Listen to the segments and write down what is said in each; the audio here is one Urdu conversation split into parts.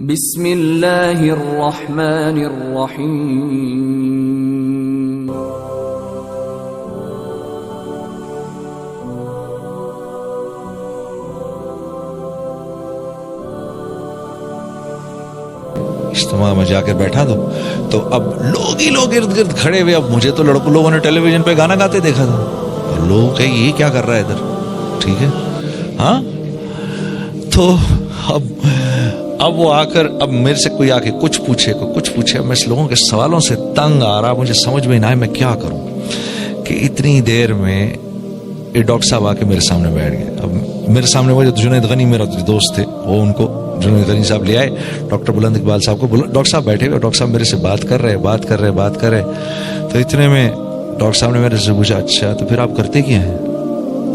بسم اللہ الرحمن الرحیم اجتماع میں جا کے بیٹھا تو اب لوگ ہی لوگ ارد گرد کھڑے ہوئے. اب مجھے تو لوگوں نے ٹیلی ویژن پہ گانا گاتے دیکھا تھا, اور لوگ کہ یہ کیا کر رہا ہے ادھر, ٹھیک ہے ہاں. تو اب وہ آ کر اب میرے سے کوئی آ کے کچھ پوچھے. میں اس لوگوں کے سوالوں سے تنگ آ رہا, مجھے سمجھ میں نہ آئے میں کیا کروں. کہ اتنی دیر میں یہ ڈاکٹر صاحب آ کے میرے سامنے بیٹھ گئے. اب میرے سامنے وہ جو جنید غنی میرا دوست تھے, وہ ان کو جنید غنی صاحب لے آئے, ڈاکٹر بلند اقبال صاحب کو. ڈاکٹر صاحب بیٹھے ہوئے, ڈاکٹر صاحب میرے سے بات کر رہے. تو اتنے میں ڈاکٹر صاحب نے میرے سے پوچھا, اچھا تو پھر آپ کرتے کیا ہیں؟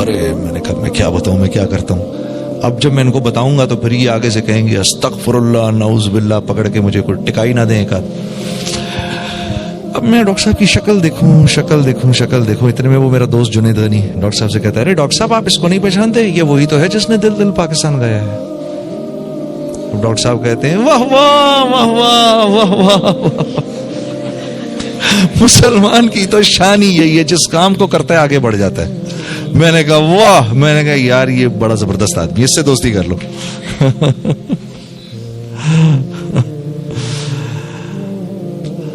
ارے میں نے کہا میں کیا بتاؤں, میں کیا کرتا ہوں. اب جب میں ان کو بتاؤں گا تو پھر یہ آگے سے کہیں گے استغفر اللہ نعوذ باللہ, پکڑ کے مجھے کوئی ٹکائی نہ دیں. اب میں ڈاکٹر صاحب کی شکل دیکھوں. اتنے میں وہ میرا دوست جنید غنی ڈاکٹر صاحب سے کہتا ہے, ارے ڈاکٹر صاحب آپ اس کو نہیں پہچانتے, یہ وہی تو ہے جس نے دل دل پاکستان گایا ہے. ڈاکٹر صاحب کہتے ہیں واہ واہ واہ واہ واہ واہ, مسلمان کی تو شان ہی یہی ہے, جس کام کو کرتا ہے آگے بڑھ جاتا ہے. میں نے کہا واہ, میں نے کہا یار یہ بڑا زبردست آدمی, اس سے دوستی کر لو.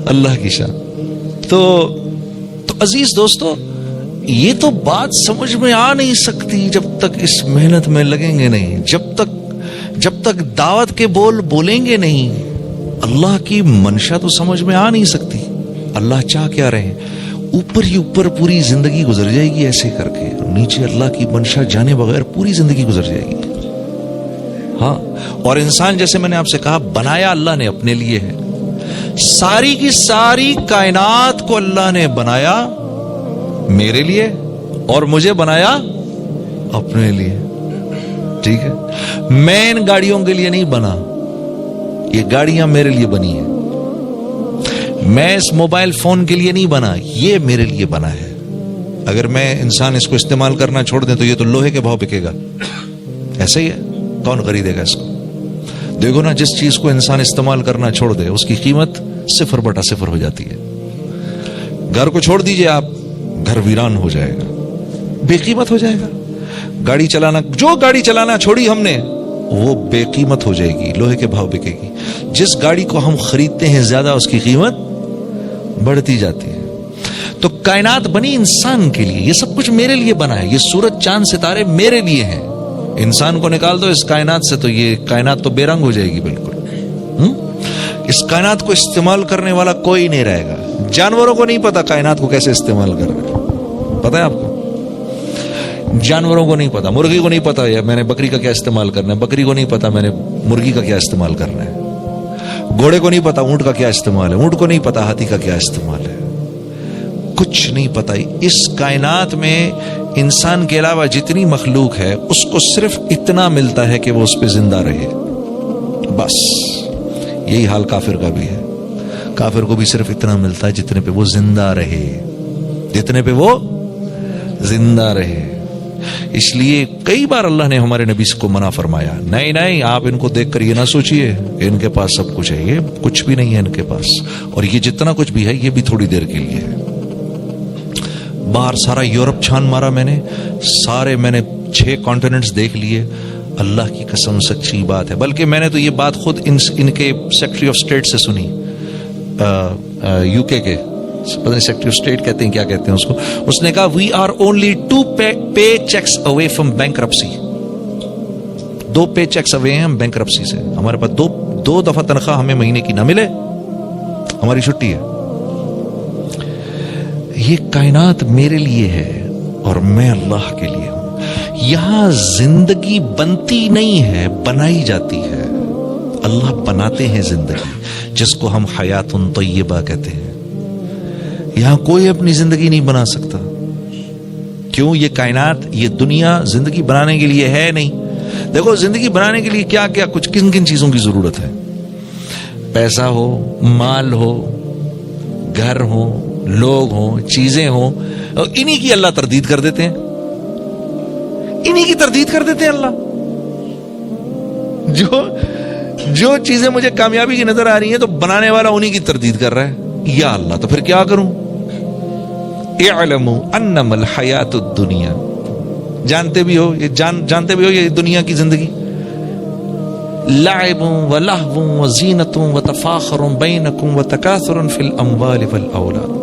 اللہ کی شان. تو عزیز دوستو, یہ تو بات سمجھ میں آ نہیں سکتی جب تک اس محنت میں لگیں گے نہیں, جب تک دعوت کے بول بولیں گے نہیں. اللہ کی منشا تو سمجھ میں آ نہیں سکتی. اللہ چاہ کیا رہے ہیں, اوپر ہی اوپر پوری زندگی گزر جائے گی ایسے کر کے, اور نیچے اللہ کی منشا جانے بغیر پوری زندگی گزر جائے گی. ہاں, اور انسان جیسے میں نے آپ سے کہا بنایا اللہ نے اپنے لیے ہے. ساری کی ساری کائنات کو اللہ نے بنایا میرے لیے, اور مجھے بنایا اپنے لیے. ٹھیک ہے, میں ان گاڑیوں کے لیے نہیں بنا, یہ گاڑیاں میرے لیے بنی ہیں. میں اس موبائل فون کے لیے نہیں بنا, یہ میرے لیے بنا ہے. اگر میں انسان اس کو استعمال کرنا چھوڑ دیں تو یہ تو لوہے کے بھاؤ بکے گا. ایسا ہی ہے, کون خریدے گا اس کو؟ دیکھو نا, جس چیز کو انسان استعمال کرنا چھوڑ دے اس کی قیمت 0/0 ہو جاتی ہے. گھر کو چھوڑ دیجئے آپ, گھر ویران ہو جائے گا, بے قیمت ہو جائے گا. گاڑی چلانا چھوڑی ہم نے, وہ بے قیمت ہو جائے گی, لوہے کے بھاؤ بکے گی. جس گاڑی کو ہم خریدتے ہیں زیادہ, اس کی قیمت بڑھتی جاتی ہے. تو کائنات بنی انسان کے لیے, یہ سب کچھ میرے لیے بنا ہے. یہ سورج چاند ستارے میرے لیے ہیں. انسان کو نکال دو اس کائنات سے تو یہ کائنات تو بے رنگ ہو جائے گی بالکل. اس کائنات کو استعمال کرنے والا کوئی نہیں رہے گا. جانوروں کو نہیں پتا کائنات کو کیسے استعمال کرنا ہے, پتا ہے آپ کو؟ جانوروں کو نہیں پتا, مرغی کو نہیں پتا میں نے بکری کا کیا استعمال کرنا ہے, بکری کو نہیں پتا میں نے مرغی کا کیا استعمال کرنا ہے, گھوڑے کو نہیں پتا اونٹ کا کیا استعمال ہے, اونٹ کو نہیں پتا ہاتھی کا کیا استعمال ہے, کچھ نہیں پتا. اس کائنات میں انسان کے علاوہ جتنی مخلوق ہے اس کو صرف اتنا ملتا ہے کہ وہ اس پہ زندہ رہے, بس. یہی حال کافر کا بھی ہے. کافر کو بھی صرف اتنا ملتا ہے جتنے پہ وہ زندہ رہے, اس لیے کئی بار اللہ نے ہمارے نبی کو منع فرمایا, نہیں آپ ان کو دیکھ کر یہ نہ سوچئے کہ ان کے پاس سب کچھ ہے, یہ کچھ بھی نہیں ہے ان کے پاس, اور یہ جتنا کچھ بھی ہے یہ بھی تھوڑی دیر کے لیے ہے. باہر سارا یورپ چھان مارا میں نے 6 کانٹیننٹس دیکھ لیے. اللہ کی قسم سچی بات ہے, بلکہ میں نے تو یہ بات خود ان کے سیکرٹری آف اسٹیٹ سے سنی, UK کے, پتہ نہیں سیکرٹری آف اسٹیٹ کہتے ہیں کیا کہتے ہیں اس کو. اس نے کہا we are only 2 paycheques away from bankruptcy. 2 paycheques away ہیں ہم بینکرپسی سے. ہمارے پاس دو دفعہ تنخواہ ہمیں مہینے کی نہ ملے, ہماری چھٹی ہے. یہ کائنات میرے لیے ہے اور میں اللہ کے لیے ہوں. یہاں زندگی بنتی نہیں ہے, بنائی جاتی ہے. اللہ بناتے ہیں زندگی, جس کو ہم حیات طیبہ کہتے ہیں. یہاں کوئی اپنی زندگی نہیں بنا سکتا. کیوں؟ یہ کائنات, یہ دنیا زندگی بنانے کے لیے ہے نہیں. دیکھو زندگی بنانے کے لیے کیا کچھ کن چیزوں کی ضرورت ہے. پیسہ ہو, مال ہو, گھر ہو, لوگ ہوں, چیزیں ہوں, اور انہی کی اللہ تردید کر دیتے ہیں. اللہ جو چیزیں مجھے کامیابی کی نظر آ رہی ہیں تو بنانے والا انہی کی تردید کر رہا ہے. یا اللہ تو پھر کیا کروں؟ اعلموا انما الحیات الدنیا، جانتے بھی ہو یہ دنیا کی زندگی لعب ولہو وزینت وتفاخر بینکم وتکاثر فی الاموال والاولاد.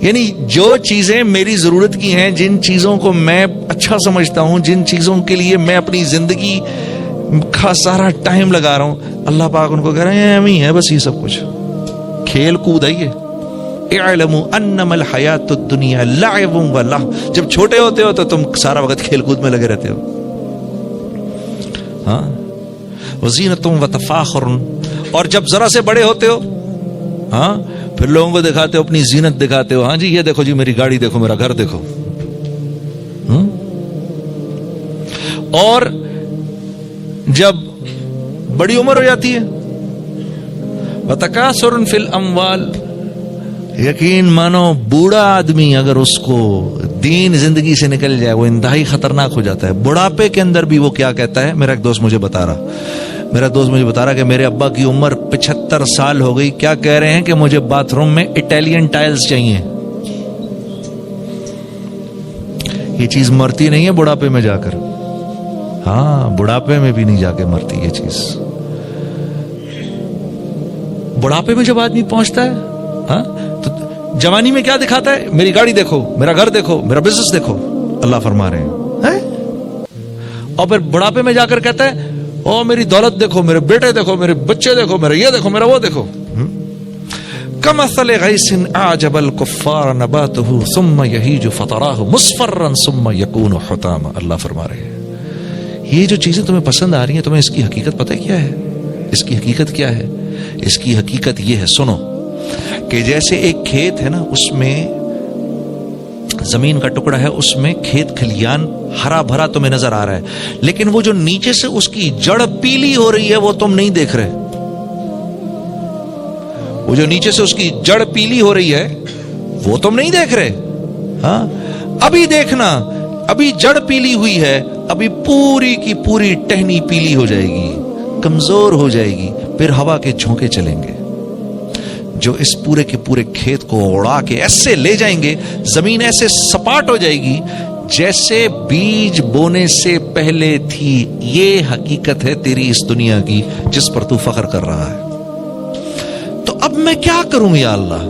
یعنی جو چیزیں میری ضرورت کی ہیں، جن چیزوں کو میں اچھا سمجھتا ہوں، جن چیزوں کے لیے میں اپنی زندگی کا سارا ٹائم لگا رہا ہوں، اللہ پاک ان کو کہہ رہے ہیں ایم ہی ہے بس، یہ سب کچھ کھیل کود ہے. یہ اعلموا انما الحیات الدنیا لعب ولہو. جب چھوٹے ہوتے ہو تو تم سارا وقت کھیل کود میں لگے رہتے ہو. ہاں وزینت وتفاخر، اور جب ذرا سے بڑے ہوتے ہو ہاں پھر لوگوں کو دکھاتے ہو، اپنی زینت دکھاتے ہو. ہاں جی یہ دیکھو جی میری گاڑی دیکھو، میرا گھر دیکھو. اور جب بڑی عمر ہو جاتی ہے وتکاثر فی الاموال، یقین مانو بوڑھا آدمی اگر اس کو دین زندگی سے نکل جائے وہ انتہائی خطرناک ہو جاتا ہے. بڑھاپے کے اندر بھی وہ کیا کہتا ہے، میرا ایک دوست مجھے بتا رہا کہ میرے ابا کی عمر 75 سال ہو گئی، کیا کہہ رہے ہیں کہ مجھے باتھ روم میں اٹیلین ٹائلز چاہیے. یہ چیز مرتی نہیں ہے بڑھاپے میں جا کر. ہاں بڑھاپے میں بھی نہیں جا کے مرتی یہ چیز. بڑھاپے میں جب آدمی پہنچتا ہے ہاں تو جوانی میں کیا دکھاتا ہے، میری گاڑی دیکھو، میرا گھر دیکھو، میرا بزنس دیکھو. اللہ فرما رہے ہیں. اور پھر بڑھاپے میں جا کر کہتا ہے او میری دولت دیکھو، میرے بیٹے دیکھو، میرے بچے دیکھو، میرا یہ دیکھو، میرا وہ دیکھو. کمثل غیث اعجب الکفار نباتہ ثم یہیج فتراہ مصفرا ثم یکون حطاما. اللہ فرما رہے ہیں یہ جو چیزیں تمہیں پسند آ رہی ہیں، تمہیں اس کی حقیقت پتہ کیا ہے؟ اس کی حقیقت کیا ہے؟ اس کی حقیقت یہ ہے، سنو، کہ جیسے ایک کھیت ہے نا، اس میں زمین کا ٹکڑا ہے، اس میں کھیت کھلیان ہرا بھرا تمہیں نظر آ رہا ہے، لیکن وہ جو نیچے سے اس کی جڑ پیلی ہو رہی ہے وہ تم نہیں دیکھ رہے. وہ جو نیچے سے اس کی جڑ پیلی ہو رہی ہے وہ تم نہیں دیکھ رہے. ہاں ابھی دیکھنا، ابھی جڑ پیلی ہوئی ہے، ابھی پوری کی پوری ٹہنی پیلی ہو جائے گی، کمزور ہو جائے گی، پھر ہوا کے جھونکے چلیں گے جو اس پورے کے پورے کھیت کو اڑا کے ایسے لے جائیں گے. زمین ایسے سپاٹ ہو جائے گی جیسے بیج بونے سے پہلے تھی. یہ حقیقت ہے تیری اس دنیا کی جس پر تو فخر کر رہا ہے. تو اب میں کیا کروں یا اللہ،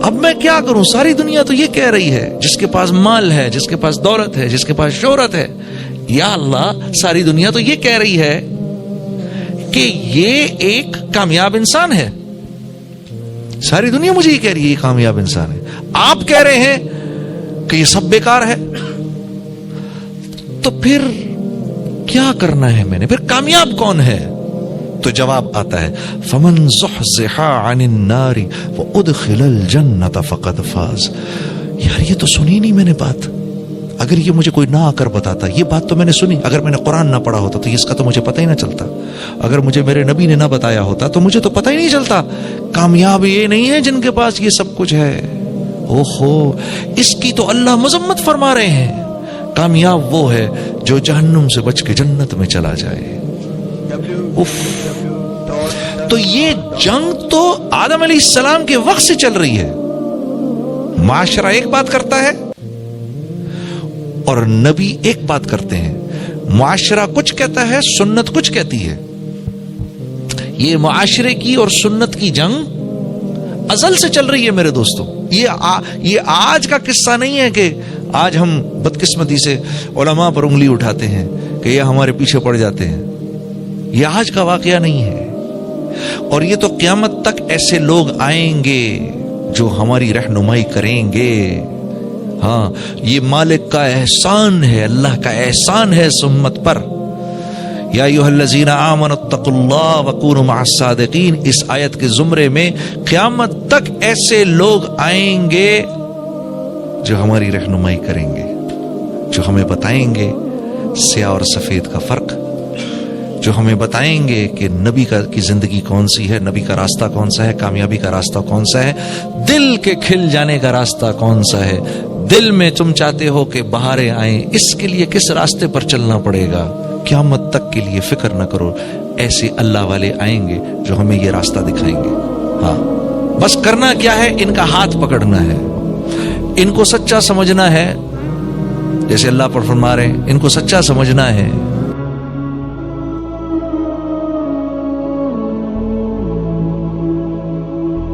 اب میں کیا کروں؟ ساری دنیا تو یہ کہہ رہی ہے، جس کے پاس مال ہے، جس کے پاس دولت ہے، جس کے پاس شہرت ہے، یا اللہ ساری دنیا تو یہ کہہ رہی ہے کہ یہ ایک کامیاب انسان ہے. ساری دنیا مجھے یہ کہہ رہی ہے یہ کامیاب انسان ہے. آپ کہہ رہے ہیں کہ یہ سب بیکار ہے. تو پھر کیا کرنا ہے میں نے؟ پھر کامیاب کون ہے؟ تو جواب آتا ہے فمن زحزح عن النار وادخل الجنة فقد فاز. یار یہ تو سنی نہیں میں نے بات. اگر یہ مجھے کوئی نہ آ کر بتاتا، یہ بات تو میں نے سنی، اگر میں نے قرآن نہ پڑھا ہوتا تو اس کا تو مجھے پتہ ہی نہ چلتا. اگر مجھے میرے نبی نے نہ بتایا ہوتا تو مجھے تو پتہ ہی نہیں چلتا. کامیاب یہ نہیں ہے جن کے پاس یہ سب کچھ ہے. اوہو، اس کی تو اللہ مذمت فرما رہے ہیں. کامیاب وہ ہے جو جہنم سے بچ کے جنت میں چلا جائے. اف. تو یہ جنگ تو آدم علیہ السلام کے وقت سے چل رہی ہے. معاشرہ ایک بات کرتا ہے اور نبی ایک بات کرتے ہیں. معاشرہ کچھ کہتا ہے، سنت کچھ کہتی ہے. یہ معاشرے کی اور سنت کی جنگ ازل سے چل رہی ہے میرے دوستوں. یہ آج کا قصہ نہیں ہے کہ آج ہم بدقسمتی سے علماء پر انگلی اٹھاتے ہیں کہ یہ ہمارے پیچھے پڑ جاتے ہیں. یہ آج کا واقعہ نہیں ہے. اور یہ تو قیامت تک ایسے لوگ آئیں گے جو ہماری رہنمائی کریں گے. ہاں یہ مالک کا احسان ہے، اللہ کا احسان ہے اس امت پر. یا ایھا الذین آمنوا اتقوا اللہ وکونوا مع الصادقین. اس آیت کے زمرے میں قیامت تک ایسے لوگ آئیں گے جو ہماری رہنمائی کریں گے، جو ہمیں بتائیں گے سیاہ اور سفید کا فرق، جو ہمیں بتائیں گے کہ نبی کی زندگی کون سی ہے، نبی کا راستہ کون سا ہے، کامیابی کا راستہ کون سا ہے، دل کے کھل جانے کا راستہ کون سا ہے. دل میں تم چاہتے ہو کہ بہاریں آئیں، اس کے لیے کس راستے پر چلنا پڑے گا. قیامت تک کے لیے فکر نہ کرو، ایسے اللہ والے آئیں گے جو ہمیں یہ راستہ دکھائیں گے. ہاں بس کرنا کیا ہے، ان کا ہاتھ پکڑنا ہے، ان کو سچا سمجھنا ہے. جیسے اللہ پر فرما رہے ہیں، ان کو سچا سمجھنا ہے،